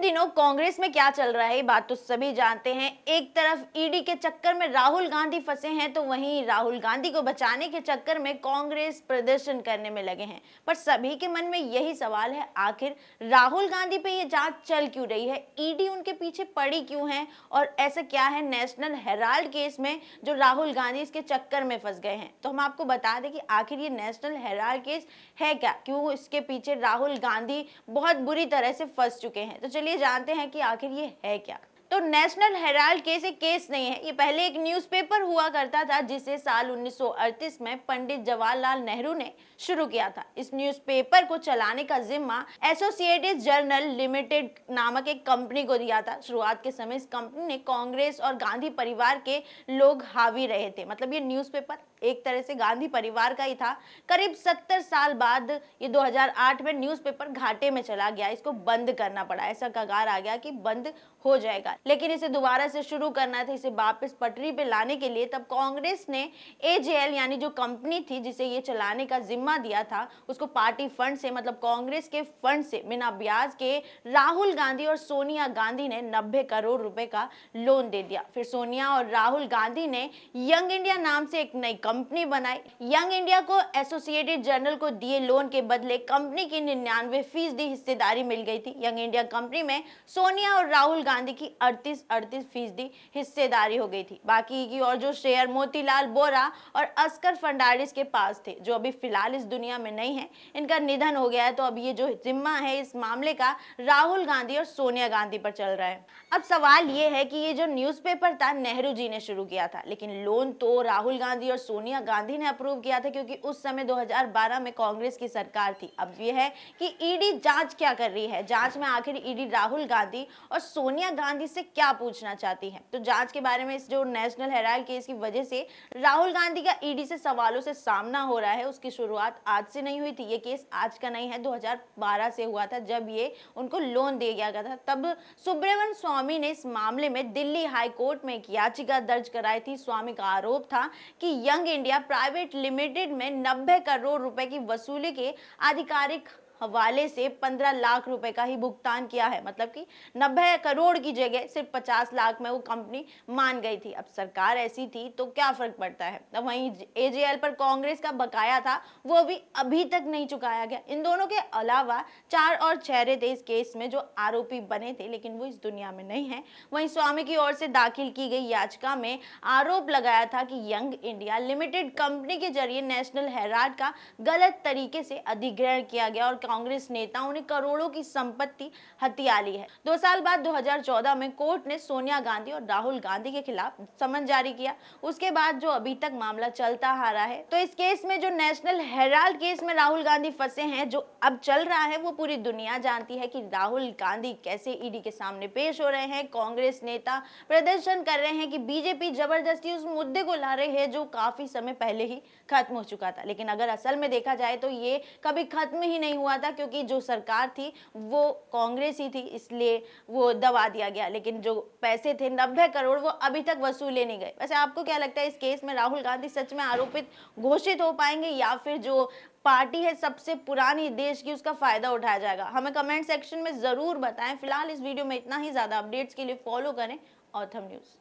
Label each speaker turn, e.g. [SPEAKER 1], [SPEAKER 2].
[SPEAKER 1] दिनों कांग्रेस में क्या चल रहा है ये बात तो सभी जानते हैं। एक तरफ ईडी के चक्कर में राहुल गांधी फंसे हैं तो वहीं राहुल गांधी को बचाने के चक्कर में कांग्रेस प्रदर्शन करने में लगे हैं। पर सभी के मन में यही सवाल है, आखिर राहुल गांधी पे ये जांच चल क्यों रही है, ईडी उनके पीछे पड़ी क्यों है और ऐसा क्या है नेशनल हेराल्ड केस में जो राहुल गांधी इसके चक्कर में फंस गए हैं। तो हम आपको बता दें कि आखिर ये नेशनल हेराल्ड केस है क्या, क्यों इसके पीछे राहुल गांधी बहुत बुरी तरह से फंस चुके हैं। तो चलिए जानते हैं कि आखिर ये है क्या। तो नेशनल हेराल्ड केस एक केस नहीं है, ये पहले एक न्यूज़पेपर हुआ करता था जिसे साल 1938 में पंडित जवाहरलाल नेहरू ने शुरू किया था। इस न्यूज़पेपर को चलाने का जिम्मा एसोसिएटेड जर्नल लिमिटेड नामक एक कंपनी को दिया था। शुरुआत के समय इस कंपनी ने कांग्रेस और गांधी परिवार के लोग हावी रहे थे, मतलब ये न्यूज़पेपर एक तरह से गांधी परिवार का ही था। करीब 70 साल बाद ये 2008 में न्यूज़पेपर घाटे में चला गया, इसको बंद करना पड़ा, ऐसा कगार आ गया कि बंद हो जाएगा। लेकिन इसे दोबारा से शुरू करना था, इसे वापस पटरी पे लाने के लिए तब कांग्रेस ने एजेएल यानी जो कंपनी थी जिसे ये चलाने का जिम्मा दिया था उसको पार्टी फंड से, मतलब कांग्रेस के फंड से बिना ब्याज के राहुल गांधी और सोनिया गांधी ने 90 करोड़ रुपए का लोन दे दिया। फिर सोनिया और राहुल गांधी ने यंग इंडिया नाम से एक नई कंपनी बनाई। यंग इंडिया को एसोसिएटेड जर्नल को दिए लोन के बदले कंपनी की 99% हिस्सेदारी मिल गई थी। यंग इंडिया कंपनी में सोनिया और राहुल गांधी की 38% हिस्सेदारी हो गई थी। बाकी की और जो शेयर मोतीलाल बोरा और अस्कर फंडारिस के पास थे, जो अभी फिलहाल इस दुनिया में नहीं है, इनका निधन हो गया है। तो अब ये जो जिम्मा है इस मामले का राहुल गांधी और सोनिया गांधी पर चल रहा है। अब सवाल ये है कि ये जो न्यूज़पेपर था नेहरू जी ने शुरू किया था, लेकिन लोन तो राहुल गांधी और सोनिया गांधी ने अप्रूव किया था क्योंकि उस समय 2012 में कांग्रेस की सरकार थी। अब ये है कि ईडी जांच क्या कर रही है, जांच में आखिर ईडी राहुल गांधी और सोनिया गांधी से क्या पूछना चाहती है। तो जांच के बारे में इस जो नेशनल हेराल्ड केस की वजह से राहुल गांधी का ईडी से सवालों से सामना हो रहा है, उसकी शुरुआत आज से नहीं हुई थी। ये केस आज का नहीं है, 2012 से हुआ था जब ये उनको लोन दे गया था। तब सुब्रमण्यम स्वामी ने इस मामले में दिल्ली हाई कोर्ट में एक याचिका दर्ज कराई थी। स्वामी का आरोप था कि यंग इंडिया प्राइवेट लिमिटेड में 90 करोड़ रुपए की वसूली के आधिकारिक हवाले से 15 लाख रुपए का ही भुगतान किया है, मतलब कि 90 करोड़ की जगह सिर्फ 50 लाख में वो कंपनी मान गई थी। अब सरकार ऐसी थी तो क्या फर्क पड़ता है। अब वहीं एजेएल पर कांग्रेस का बकाया था वो भी अभी तक नहीं चुकाया गया। इन दोनों के अलावा 4 और चेहरे थे इस केस में जो आरोपी बने थे, लेकिन वो इस दुनिया में नहीं है। वहीं स्वामी की ओर से दाखिल की गई याचिका में आरोप लगाया था कि यंग इंडिया लिमिटेड कंपनी के जरिए नेशनल हेराल्ड का गलत तरीके से अधिग्रहण किया गया और कांग्रेस नेताओं ने करोड़ों की संपत्ति हथिया ली है। 2 साल बाद 2014 में कोर्ट ने सोनिया गांधी और राहुल गांधी के खिलाफ समन जारी किया। उसके बाद जो अभी तक मामला चलता आ रहा है, तो इस केस में जो नेशनल हेराल्ड केस में राहुल गांधी फंसे हैं, जो अब चल रहा है, वो पूरी दुनिया जानती है कि राहुल गांधी कैसे ईडी के सामने पेश हो रहे हैं। कांग्रेस नेता प्रदर्शन कर रहे हैं कि बीजेपी जबरदस्ती उस मुद्दे को ला रही है जो काफी समय पहले ही खत्म हो चुका था। लेकिन अगर असल में देखा जाए तो ये कभी खत्म ही नहीं हुआ था, क्योंकि जो सरकार थी वो कांग्रेस ही थी, इसलिए वो दबा दिया गया। लेकिन जो पैसे थे 90 करोड़ वो अभी तक वसूले नहीं गए। वैसे आपको क्या लगता है, इस केस में राहुल गांधी सच में आरोपित घोषित हो पाएंगे या फिर जो पार्टी है सबसे पुरानी देश की उसका फायदा उठाया जाएगा? हमें कमेंट सेक्शन में जरूर बताएं। फिलहाल इस वीडियो में इतना ही। ज्यादा अपडेट्स के लिए फॉलो करें ऑथम न्यूज।